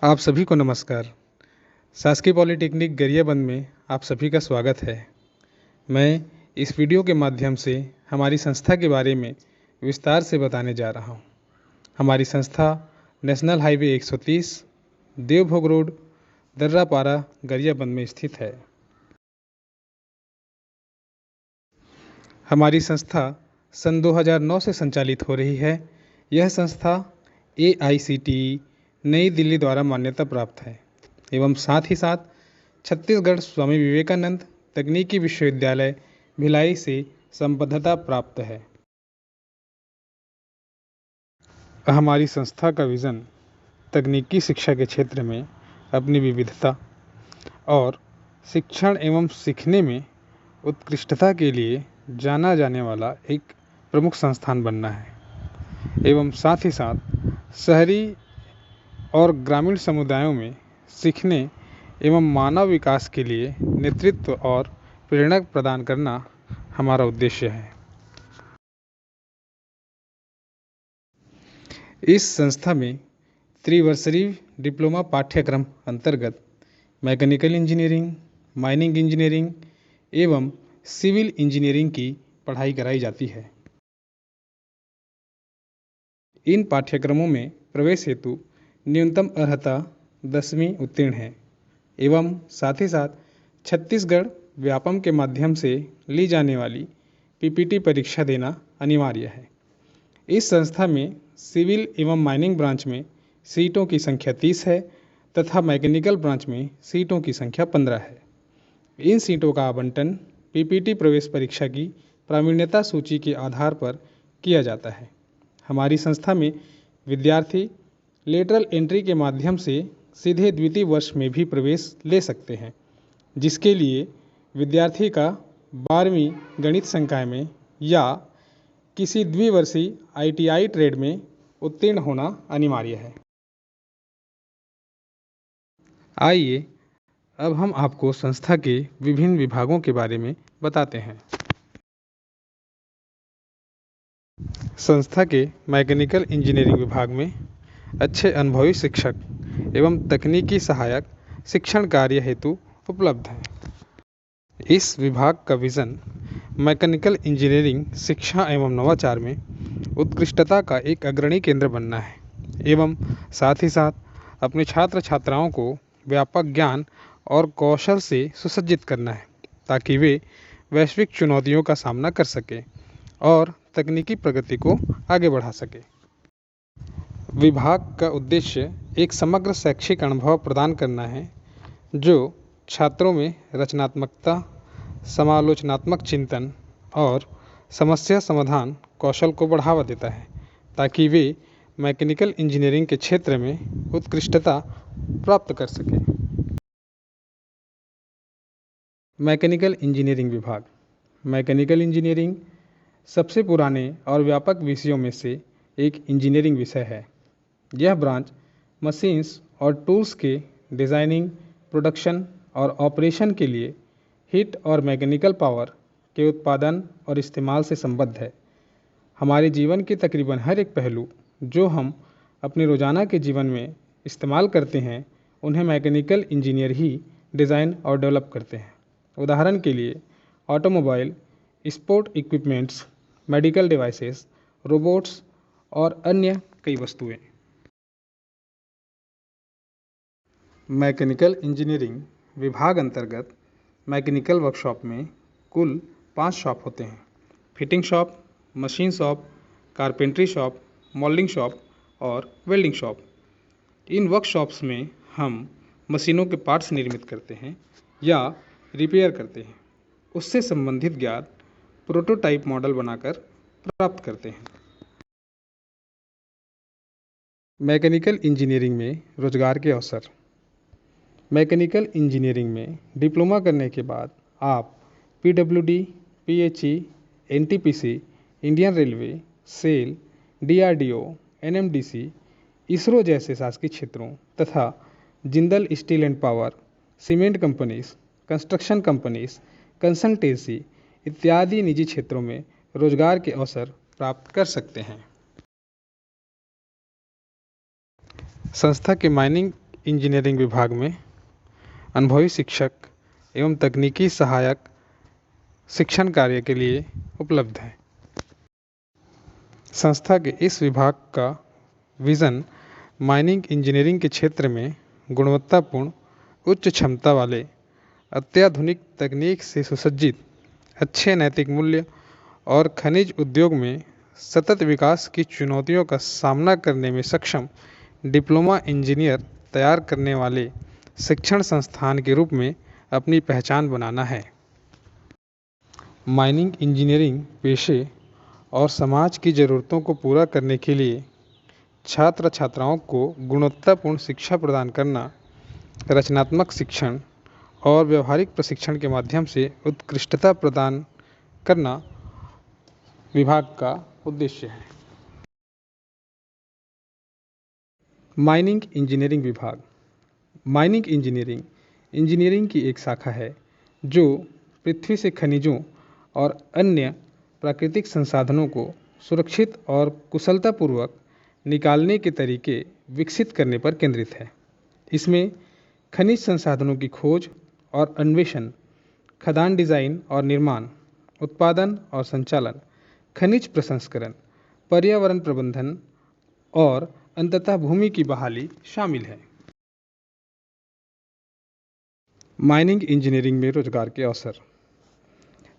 आप सभी को नमस्कार। शासकीय पॉलिटेक्निक गरियाबंद में आप सभी का स्वागत है। मैं इस वीडियो के माध्यम से हमारी संस्था के बारे में विस्तार से बताने जा रहा हूं। हमारी संस्था national highway 130 Devbhog road Darrapara Gariaband में स्थित है। हमारी संस्था सन 2009 से संचालित हो रही है। यह संस्था AICTE नई दिल्ली द्वारा मान्यता प्राप्त है एवं साथ ही साथ छत्तीसगढ़ स्वामी विवेकानंद तकनीकी विश्वविद्यालय भिलाई से संबद्धता प्राप्त है। हमारी संस्था का विज़न तकनीकी शिक्षा के क्षेत्र में अपनी विविधता और शिक्षण एवं सीखने में उत्कृष्टता के लिए जाना जाने वाला एक प्रमुख संस्थान बनना है एवं साथ ही साथ शहरी और ग्रामीण समुदायों में सीखने एवं मानव विकास के लिए नेतृत्व और प्रेरणा प्रदान करना हमारा उद्देश्य है। इस संस्था में त्रिवर्षीय डिप्लोमा पाठ्यक्रम अंतर्गत मैकेनिकल इंजीनियरिंग, माइनिंग इंजीनियरिंग एवं सिविल इंजीनियरिंग की पढ़ाई कराई जाती है। इन पाठ्यक्रमों में प्रवेश हेतु न्यूनतम अर्हता 10वीं उत्तीर्ण है एवं साथ ही साथ छत्तीसगढ़ व्यापम के माध्यम से ली जाने वाली PPT परीक्षा देना अनिवार्य है। इस संस्था में सिविल एवं माइनिंग ब्रांच में सीटों की संख्या 30 है तथा मैकेनिकल ब्रांच में सीटों की संख्या 15 है। इन सीटों का आवंटन PPT प्रवेश परीक्षा की प्रावीण्यता सूची के आधार पर किया जाता है। हमारी संस्था में विद्यार्थी लेटरल एंट्री के माध्यम से सीधे द्वितीय वर्ष में भी प्रवेश ले सकते हैं, जिसके लिए विद्यार्थी का 12वीं गणित संकाय में या किसी द्विवर्षीय ITI ट्रेड में उत्तीर्ण होना अनिवार्य है। आइए अब हम आपको संस्था के विभिन्न विभागों के बारे में बताते हैं। संस्था के मैकेनिकल इंजीनियरिंग विभाग में अच्छे अनुभवी शिक्षक एवं तकनीकी सहायक शिक्षण कार्य हेतु उपलब्ध हैं। इस विभाग का विज़न मैकेनिकल इंजीनियरिंग शिक्षा एवं नवाचार में उत्कृष्टता का एक अग्रणी केंद्र बनना है एवं साथ ही साथ अपने छात्र छात्राओं को व्यापक ज्ञान और कौशल से सुसज्जित करना है ताकि वे वैश्विक चुनौतियों का सामना कर सकें और तकनीकी प्रगति को आगे बढ़ा सकें। विभाग का उद्देश्य एक समग्र शैक्षिक अनुभव प्रदान करना है जो छात्रों में रचनात्मकता, समालोचनात्मक चिंतन और समस्या समाधान कौशल को बढ़ावा देता है ताकि वे मैकेनिकल इंजीनियरिंग के क्षेत्र में उत्कृष्टता प्राप्त कर सकें। मैकेनिकल इंजीनियरिंग विभाग। मैकेनिकल इंजीनियरिंग सबसे पुराने और व्यापक विषयों में से एक इंजीनियरिंग विषय है। यह ब्रांच मशीन्स और टूल्स के डिज़ाइनिंग, प्रोडक्शन और ऑपरेशन के लिए हीट और मैकेनिकल पावर के उत्पादन और इस्तेमाल से संबद्ध है। हमारे जीवन के तकरीबन हर एक पहलू जो हम अपने रोज़ाना के जीवन में इस्तेमाल करते हैं, उन्हें मैकेनिकल इंजीनियर ही डिज़ाइन और डेवलप करते हैं। उदाहरण के लिए automobile, sport equipments, medical devices, robots और अन्य कई वस्तुएं। मैकेनिकल इंजीनियरिंग विभाग अंतर्गत मैकेनिकल वर्कशॉप में कुल 5 शॉप होते हैं। Fitting shop, machine shop, carpentry shop, moulding shop और वेल्डिंग शॉप। इन वर्कशॉप्स में हम मशीनों के पार्ट्स निर्मित करते हैं या रिपेयर करते हैं, उससे संबंधित ज्ञान प्रोटोटाइप मॉडल बनाकर प्राप्त करते हैं। मैकेनिकल इंजीनियरिंग में रोजगार के अवसर। मैकेनिकल इंजीनियरिंग में डिप्लोमा करने के बाद आप PWD, PHE, NTPC, Indian railway, SAIL, DRDO, NMDC, ISRO जैसे शासकीय क्षेत्रों तथा Jindal steel and power, cement companies, construction companies, consultancy इत्यादि निजी क्षेत्रों में रोजगार के अवसर प्राप्त कर सकते हैं। संस्था के माइनिंग इंजीनियरिंग विभाग में अनुभवी शिक्षक एवं तकनीकी सहायक शिक्षण कार्य के लिए उपलब्ध है। संस्था के इस विभाग का विज़न माइनिंग इंजीनियरिंग के क्षेत्र में गुणवत्तापूर्ण, उच्च क्षमता वाले, अत्याधुनिक तकनीक से सुसज्जित, अच्छे नैतिक मूल्य और खनिज उद्योग में सतत विकास की चुनौतियों का सामना करने में सक्षम डिप्लोमा इंजीनियर तैयार करने वाले शिक्षण संस्थान के रूप में अपनी पहचान बनाना है। माइनिंग इंजीनियरिंग पेशे और समाज की ज़रूरतों को पूरा करने के लिए छात्र छात्राओं को गुणवत्तापूर्ण शिक्षा प्रदान करना, रचनात्मक शिक्षण और व्यवहारिक प्रशिक्षण के माध्यम से उत्कृष्टता प्रदान करना विभाग का उद्देश्य है। माइनिंग इंजीनियरिंग विभाग। माइनिंग इंजीनियरिंग इंजीनियरिंग की एक शाखा है जो पृथ्वी से खनिजों और अन्य प्राकृतिक संसाधनों को सुरक्षित और कुशलतापूर्वक निकालने के तरीके विकसित करने पर केंद्रित है। इसमें खनिज संसाधनों की खोज और अन्वेषण, खदान डिज़ाइन और निर्माण, उत्पादन और संचालन, खनिज प्रसंस्करण, पर्यावरण प्रबंधन और अंततः भूमि की बहाली शामिल है। माइनिंग इंजीनियरिंग में रोजगार के अवसर।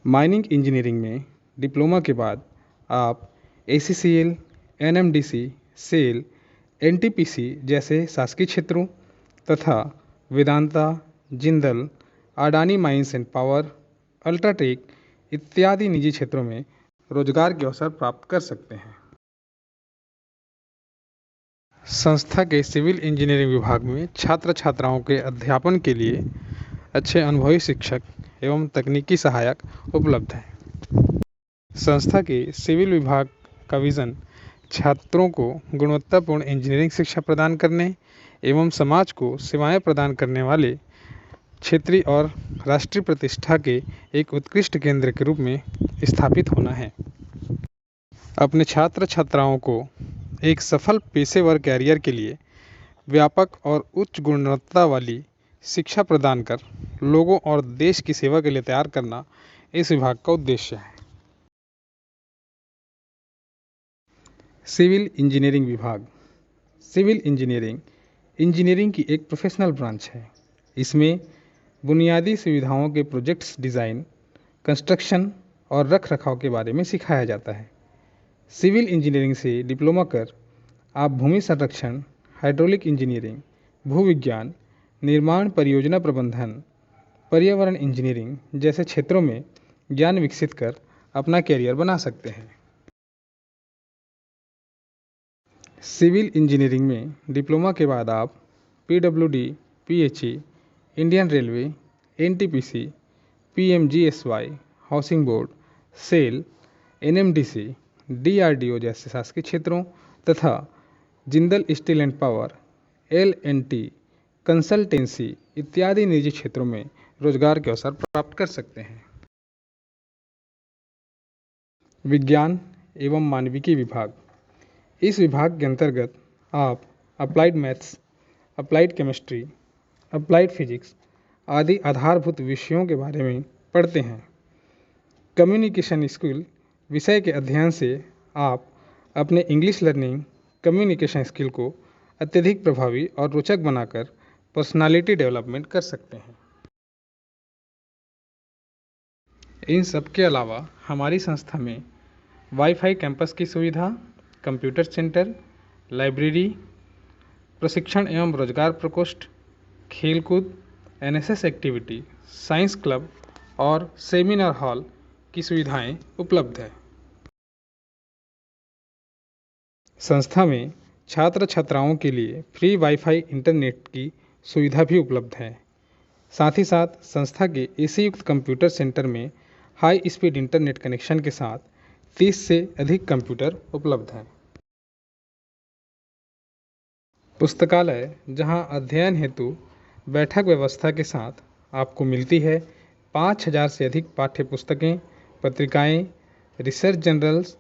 माइनिंग इंजीनियरिंग में डिप्लोमा के बाद आप ACCL, NMDC, सेल, NTPC जैसे शासकीय क्षेत्रों तथा Vedanta, Jindal, Adani mines and power, UltraTech इत्यादि निजी क्षेत्रों में रोजगार के अवसर प्राप्त कर सकते हैं। संस्था के सिविल इंजीनियरिंग विभाग में छात्र छात्राओं के अध्यापन के लिए अच्छे अनुभवी शिक्षक एवं तकनीकी सहायक उपलब्ध हैं। संस्था के सिविल विभाग का विज़न छात्रों को गुणवत्तापूर्ण इंजीनियरिंग शिक्षा प्रदान करने एवं समाज को सेवाएं प्रदान करने वाले क्षेत्रीय और राष्ट्रीय प्रतिष्ठा के एक उत्कृष्ट केंद्र के रूप में स्थापित होना है। अपने छात्र छात्राओं को एक सफल पेशेवर कैरियर के लिए व्यापक और उच्च गुणवत्ता वाली शिक्षा प्रदान कर लोगों और देश की सेवा के लिए तैयार करना इस विभाग का उद्देश्य है। सिविल इंजीनियरिंग विभाग। सिविल इंजीनियरिंग इंजीनियरिंग की एक प्रोफेशनल ब्रांच है। इसमें बुनियादी सुविधाओं के प्रोजेक्ट्स डिज़ाइन, कंस्ट्रक्शन और रख रखाव के बारे में सिखाया जाता है। सिविल इंजीनियरिंग से डिप्लोमा कर आप भूमि संरक्षण, हाइड्रोलिक इंजीनियरिंग, भूविज्ञान, निर्माण परियोजना प्रबंधन, पर्यावरण इंजीनियरिंग जैसे क्षेत्रों में ज्ञान विकसित कर अपना कैरियर बना सकते हैं। सिविल इंजीनियरिंग में डिप्लोमा के बाद आप PWD, PHE, Indian railway, NTPC, PMGSY, housing board, SAIL, NMDC, DRDO जैसे शासकीय क्षेत्रों तथा Jindal steel and power, L&T, consultancy इत्यादि निजी क्षेत्रों में रोजगार के अवसर प्राप्त कर सकते हैं। विज्ञान एवं मानविकी विभाग। इस विभाग के अंतर्गत आप applied maths, applied chemistry, applied physics आदि आधारभूत विषयों के बारे में पढ़ते हैं। कम्युनिकेशन स्किल विषय के अध्ययन से आप अपने इंग्लिश लर्निंग कम्युनिकेशन स्किल को अत्यधिक प्रभावी और रोचक बनाकर पर्सनालिटी डेवलपमेंट कर सकते हैं। इन सब के अलावा हमारी संस्था में वाईफाई कैंपस की सुविधा, कंप्यूटर सेंटर, लाइब्रेरी, प्रशिक्षण एवं रोजगार प्रकोष्ठ, खेलकूद, NSS एक्टिविटी, साइंस क्लब और सेमिनार हॉल की सुविधाएं उपलब्ध है। संस्था में छात्र छात्राओं के लिए फ्री वाईफाई इंटरनेट की सुविधा भी उपलब्ध है। साथ ही साथ संस्था के AC युक्त कंप्यूटर सेंटर में हाई स्पीड इंटरनेट कनेक्शन के साथ 30 से अधिक कंप्यूटर उपलब्ध हैं। पुस्तकालय, जहां अध्ययन हेतु बैठक व्यवस्था के साथ आपको मिलती है 5000 से अधिक पाठ्य पुस्तकें, पत्रिकाएं, रिसर्च जर्नल्स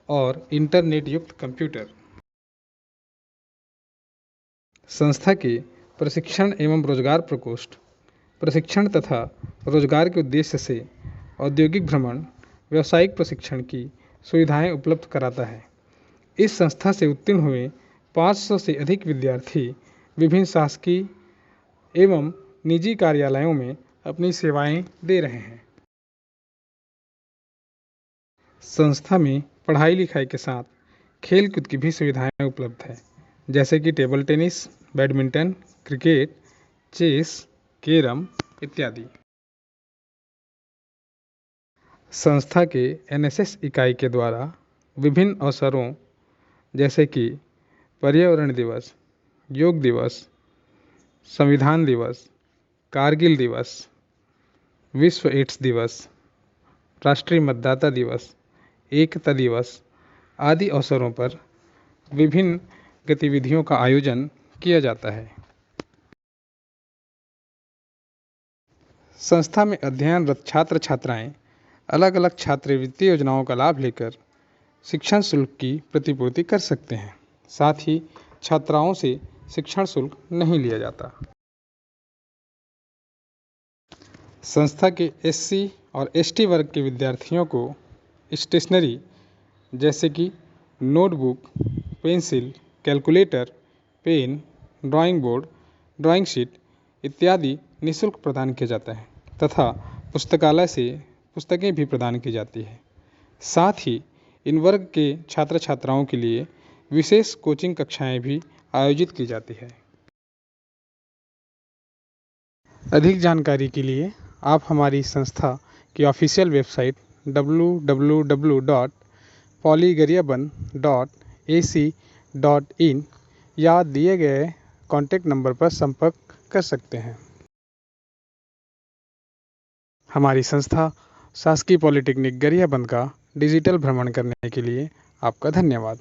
और इंटरनेट युक्त कंप्यूटर। संस्था के प्रशिक्षण एवं रोजगार प्रकोष्ठ प्रशिक्षण तथा रोजगार के उद्देश्य से औद्योगिक भ्रमण, व्यावसायिक प्रशिक्षण की सुविधाएं उपलब्ध कराता है। इस संस्था से उत्तीर्ण हुए 500 से अधिक विद्यार्थी विभिन्न शासकीय एवं निजी कार्यालयों में अपनी सेवाएं दे रहे हैं। संस्था में पढ़ाई लिखाई के साथ खेल कूद की भी सुविधाएं उपलब्ध है, जैसे कि table tennis, badminton, cricket, chess, carrom इत्यादि। संस्था के एनएसएस इकाई के द्वारा विभिन्न अवसरों जैसे कि पर्यावरण दिवस, योग दिवस, संविधान दिवस, कारगिल दिवस, विश्व एड्स दिवस, राष्ट्रीय मतदाता दिवस, एकता दिवस आदि अवसरों पर विभिन्न गतिविधियों का आयोजन किया जाता है। संस्था में अध्ययनरत छात्र छात्राएं अलग अलग छात्रवृत्ति योजनाओं का लाभ लेकर शिक्षण शुल्क की प्रतिपूर्ति कर सकते हैं। साथ ही छात्राओं से शिक्षण शुल्क नहीं लिया जाता। संस्था के एससी और एसटी वर्ग के विद्यार्थियों को स्टेशनरी जैसे कि notebook, pencil, calculator, pen, drawing board, drawing sheet इत्यादि निःशुल्क प्रदान किया जाता है तथा पुस्तकालय से पुस्तकें भी प्रदान की जाती है। साथ ही इन वर्ग के छात्र छात्राओं के लिए विशेष कोचिंग कक्षाएं भी आयोजित की जाती है। अधिक जानकारी के लिए आप हमारी संस्था की ऑफिशियल वेबसाइट www.polygariaban.ac.in या दिए गए कॉन्टैक्ट नंबर पर संपर्क कर सकते हैं। हमारी संस्था शासकीय पॉलिटेक्निक गरियाबंद का डिजिटल भ्रमण करने के लिए आपका धन्यवाद।